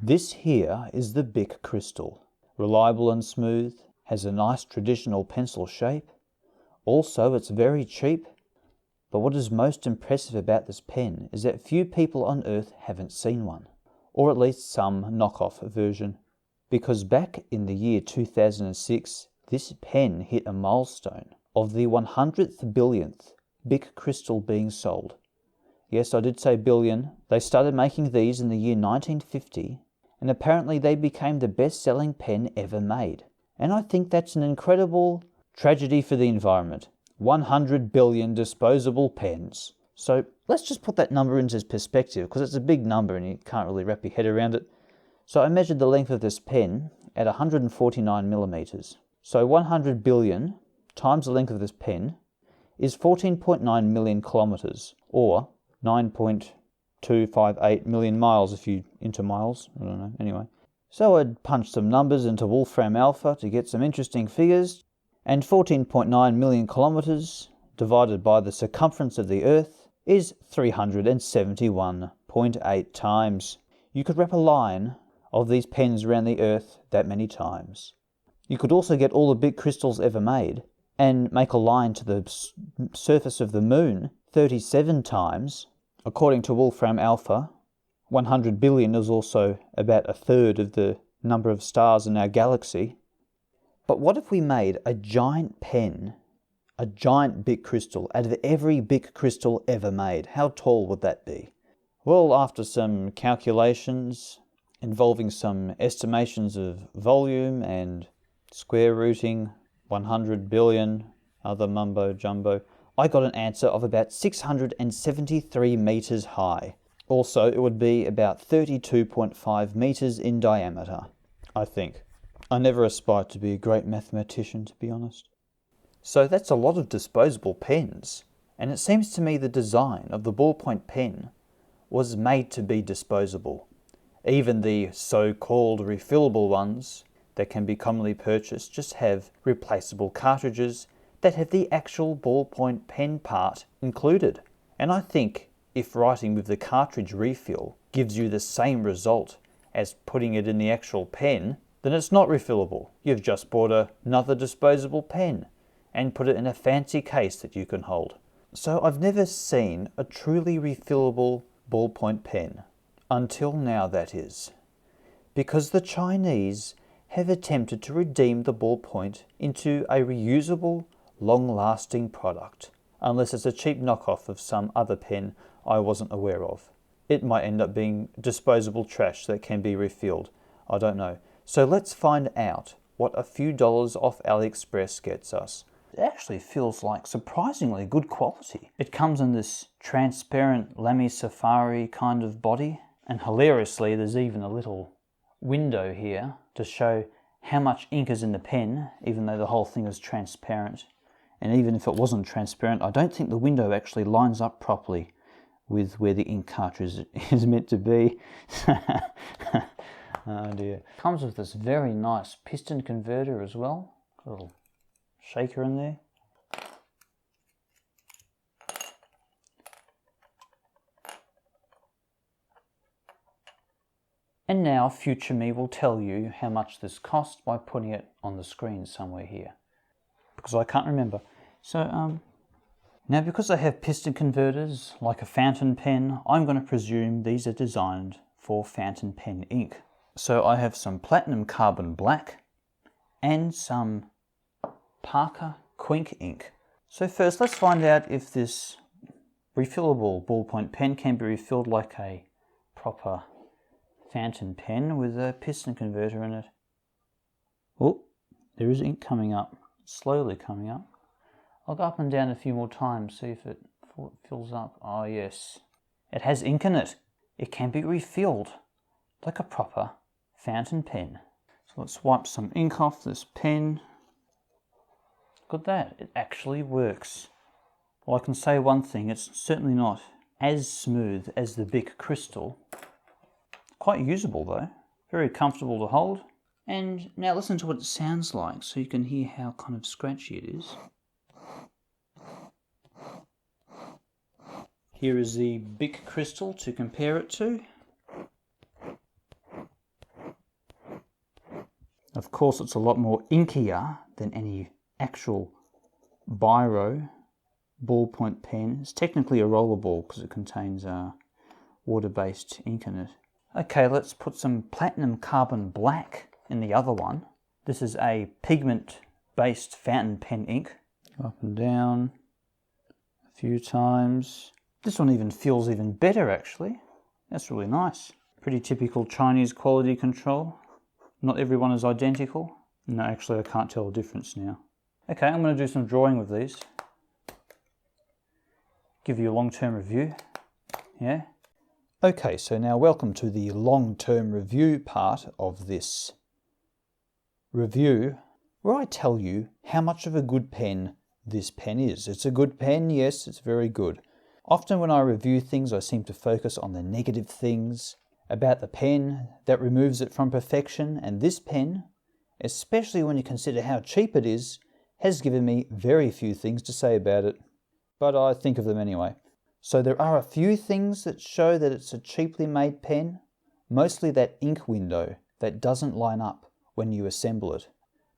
This here is the Bic Crystal. Reliable and smooth, has a nice traditional pencil shape. Also, it's very cheap. But what is most impressive about this pen is that few people on Earth haven't seen one, or at least some knockoff version. Because back in the year 2006, this pen hit a milestone of the 100th billionth Bic Crystal being sold. Yes, I did say billion. They started making these in the year 1950, and apparently they became the best-selling pen ever made. And I think that's an incredible tragedy for the environment. 100 billion disposable pens. So let's just put that number into perspective, because it's a big number and you can't really wrap your head around it. So I measured the length of this pen at 149 millimeters. So 100 billion times the length of this pen is 14.9 million kilometers, or 9.258 million miles if you into miles. I don't know. Anyway. So I'd punched some numbers into Wolfram Alpha to get some interesting figures. And 14.9 million kilometers divided by the circumference of the Earth is 371.8 times. You could wrap a line of these pens around the Earth that many times. You could also get all the Bic crystals ever made and make a line to the surface of the Moon 37 times. According to Wolfram Alpha, 100 billion is also about a third of the number of stars in our galaxy. But what if we made a giant pen, a giant Bic crystal, out of every Bic crystal ever made? How tall would that be? Well, after some calculations involving some estimations of volume and square rooting, 100 billion, other mumbo jumbo, I got an answer of about 673 meters high. Also, it would be about 32.5 meters in diameter, I think. I never aspired to be a great mathematician, to be honest. So that's a lot of disposable pens, and it seems to me the design of the ballpoint pen was made to be disposable. Even the so-called refillable ones that can be commonly purchased just have replaceable cartridges that have the actual ballpoint pen part included. And I think if writing with the cartridge refill gives you the same result as putting it in the actual pen, then it's not refillable. You've just bought another disposable pen and put it in a fancy case that you can hold. So I've never seen a truly refillable ballpoint pen. Until now, that is. Because the Chinese have attempted to redeem the ballpoint into a reusable, long-lasting product. Unless it's a cheap knockoff of some other pen I wasn't aware of. It might end up being disposable trash that can be refilled. I don't know. So let's find out what a few dollars off Aliexpress gets us. It actually feels like surprisingly good quality. It comes in this transparent Lamy Safari kind of body. And hilariously, there's even a little window here to show how much ink is in the pen, even though the whole thing is transparent. And even if it wasn't transparent, I don't think the window actually lines up properly with where the ink cartridge is meant to be. Oh dear. Comes with this very nice piston converter as well. A little shaker in there. And now future me will tell you how much this costs by putting it on the screen somewhere here. Because I can't remember. So, now because I have piston converters like a fountain pen, I'm going to presume these are designed for fountain pen ink. So I have some platinum carbon black and some Parker Quink ink. So first let's find out if this refillable ballpoint pen can be refilled like a proper fountain pen with a piston converter in it. Oh, there is ink coming up, slowly coming up. I'll go up and down a few more times, see if it fills up. Oh yes, it has ink in it. It can be refilled like a proper fountain pen. So let's wipe some ink off this pen. Look at that, it actually works. Well, I can say one thing, it's certainly not as smooth as the Bic Crystal. Quite usable though, very comfortable to hold. And now listen to what it sounds like so you can hear how kind of scratchy it is. Here is the Bic Crystal to compare it to. Of course, it's a lot more inkier than any actual biro ballpoint pen. It's technically a rollerball because it contains water-based ink in it. Okay, let's put some platinum carbon black in the other one. This is a pigment-based fountain pen ink. Up and down a few times. This one even feels even better actually. That's really nice. Pretty typical Chinese quality control. Not everyone is identical. No, actually I can't tell the difference now. Okay, I'm going to do some drawing with these. Give you a long-term review. Yeah. Okay, so now welcome to the long-term review part of this review, where I tell you how much of a good pen this pen is. It's a good pen, yes, it's very good. Often when I review things, I seem to focus on the negative things about the pen that removes it from perfection, and this pen, especially when you consider how cheap it is, has given me very few things to say about it. But I think of them anyway. So there are a few things that show that it's a cheaply made pen, mostly that ink window that doesn't line up when you assemble it.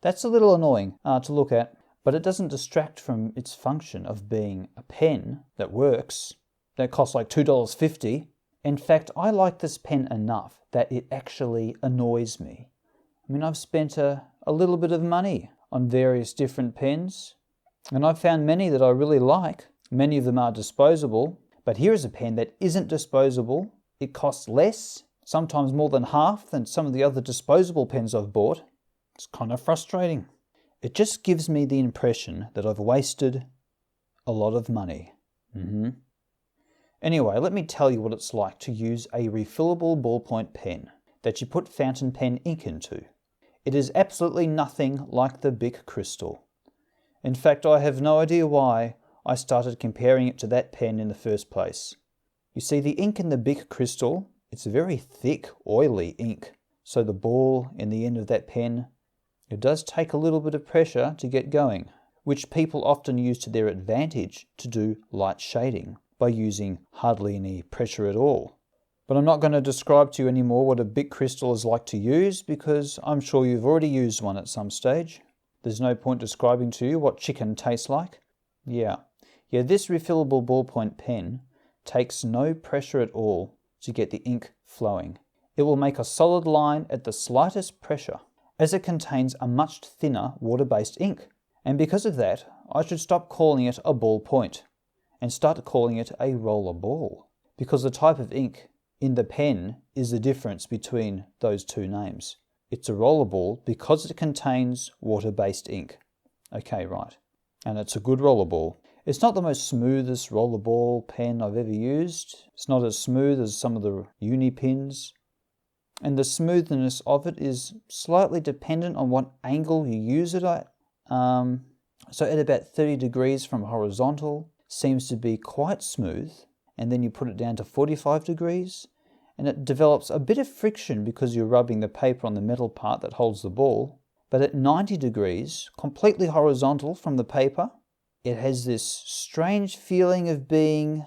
That's a little annoying to look at, but it doesn't distract from its function of being a pen that works, that costs like $2.50. In fact, I like this pen enough that it actually annoys me. I mean, I've spent a little bit of money on various different pens, and I've found many that I really like. Many of them are disposable, but here is a pen that isn't disposable. It costs less, sometimes more than half than some of the other disposable pens I've bought. It's kind of frustrating. It just gives me the impression that I've wasted a lot of money. Anyway, let me tell you what it's like to use a refillable ballpoint pen that you put fountain pen ink into. It is absolutely nothing like the Bic Crystal. In fact, I have no idea why I started comparing it to that pen in the first place. You see, the ink in the Bic Crystal, it's a very thick, oily ink. So the ball in the end of that pen, it does take a little bit of pressure to get going, which people often use to their advantage to do light shading by using hardly any pressure at all. But I'm not going to describe to you anymore what a Bic Crystal is like to use because I'm sure you've already used one at some stage. There's no point describing to you what chicken tastes like. Yeah, this refillable ballpoint pen takes no pressure at all to get the ink flowing. It will make a solid line at the slightest pressure, as it contains a much thinner water-based ink. And because of that, I should stop calling it a ballpoint and start calling it a roller ball, because the type of ink in the pen is the difference between those two names. It's a rollerball because it contains water-based ink. Okay, right. And it's a good rollerball. It's not the most smoothest rollerball pen I've ever used. It's not as smooth as some of the uni pens. And the smoothness of it is slightly dependent on what angle you use it at. So at about 30 degrees from horizontal, seems to be quite smooth. And then you put it down to 45 degrees. And it develops a bit of friction because you're rubbing the paper on the metal part that holds the ball. But at 90 degrees, completely horizontal from the paper, it has this strange feeling of being,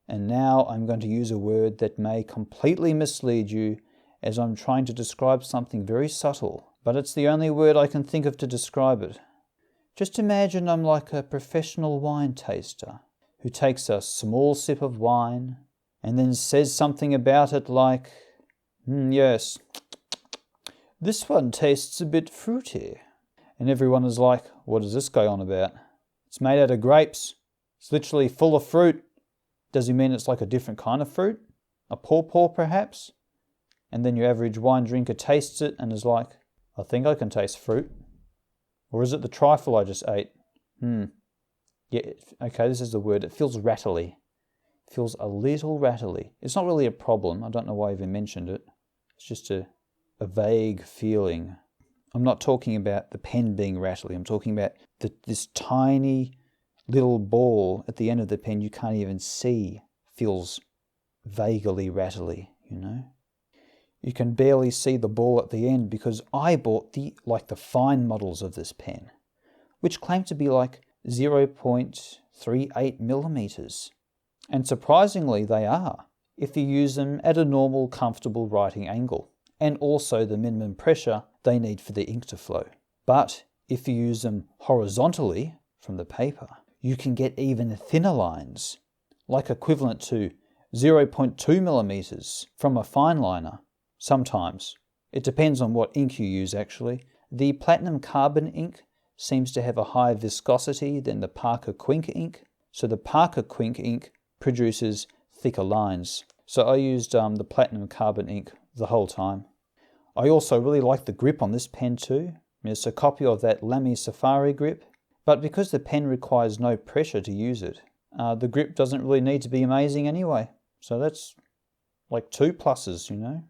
and now I'm going to use a word that may completely mislead you as I'm trying to describe something very subtle, but it's the only word I can think of to describe it. Just imagine I'm like a professional wine taster who takes a small sip of wine and then says something about it like, yes, this one tastes a bit fruity. And everyone is like, what is this guy on about? It's made out of grapes. It's literally full of fruit. Does he mean it's like a different kind of fruit? A pawpaw perhaps? And then your average wine drinker tastes it and is like, I think I can taste fruit. Or is it the trifle I just ate? Yeah, okay, this is the word. It feels rattly. It feels a little rattly. It's not really a problem. I don't know why I even mentioned it. It's just a vague feeling. I'm not talking about the pen being rattly. I'm talking about this tiny little ball at the end of the pen you can't even see feels vaguely rattly, you know. You can barely see the ball at the end because I bought the fine models of this pen, which claim to be like 0.38 millimeters. And surprisingly they are, if you use them at a normal, comfortable writing angle. And also the minimum pressure they need for the ink to flow. But if you use them horizontally from the paper, you can get even thinner lines, like equivalent to 0.2 millimeters from a fine liner. Sometimes. It depends on what ink you use actually. The platinum carbon ink seems to have a higher viscosity than the Parker Quink ink. So the Parker Quink ink produces thicker lines. So I used the platinum carbon ink the whole time. I also really like the grip on this pen too. It's a copy of that Lamy Safari grip, but because the pen requires no pressure to use it, the grip doesn't really need to be amazing anyway. So that's like 2 pluses, you know.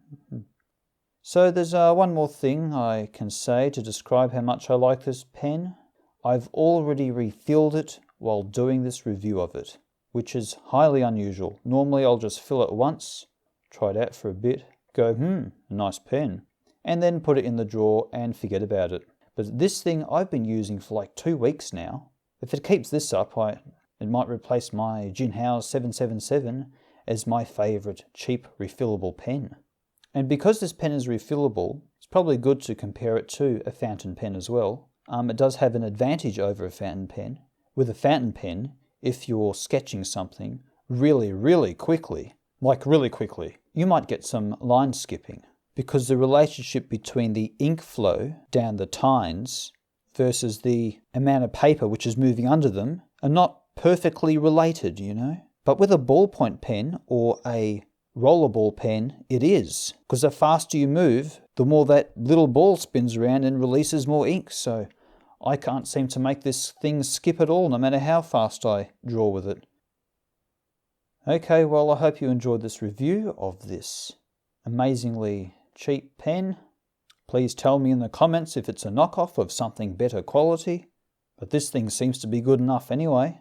So there's one more thing I can say to describe how much I like this pen. I've already refilled it while doing this review of it, which is highly unusual. Normally I'll just fill it once, try it out for a bit, go, nice pen, and then put it in the drawer and forget about it. But this thing I've been using for like 2 weeks now. If it keeps this up, it might replace my Jinhao 777 as my favourite cheap refillable pen. And because this pen is refillable, it's probably good to compare it to a fountain pen as well. It does have an advantage over a fountain pen. With a fountain pen, if you're sketching something really quickly, you might get some line skipping, because the relationship between the ink flow down the tines versus the amount of paper which is moving under them are not perfectly related, you know. But with a ballpoint pen or a rollerball pen, it is, because the faster you move, the more that little ball spins around and releases more ink. So I can't seem to make this thing skip at all, no matter how fast I draw with it. Okay, well, I hope you enjoyed this review of this amazingly cheap pen. Please tell me in the comments if it's a knockoff of something better quality, but this thing seems to be good enough anyway.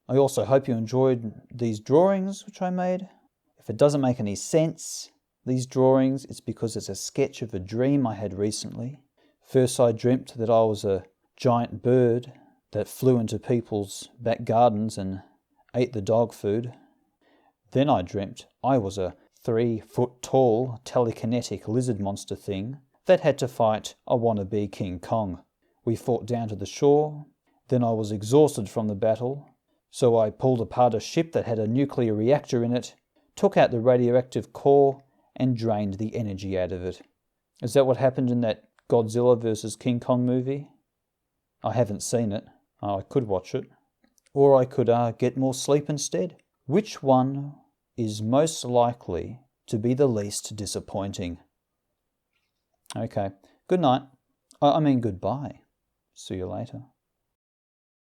I also hope you enjoyed these drawings which I made. If it doesn't make any sense, these drawings, it's because it's a sketch of a dream I had recently. First I dreamt that I was a giant bird that flew into people's back gardens and ate the dog food. Then I dreamt I was a 3-foot tall telekinetic lizard monster thing that had to fight a wannabe King Kong. We fought down to the shore. Then I was exhausted from the battle, so I pulled apart a ship that had a nuclear reactor in it, took out the radioactive core, and drained the energy out of it. Is that what happened in that Godzilla vs. King Kong movie? I haven't seen it. I could watch it. Or I could get more sleep instead. Which one is most likely to be the least disappointing? Okay, good night. I mean goodbye. See you later.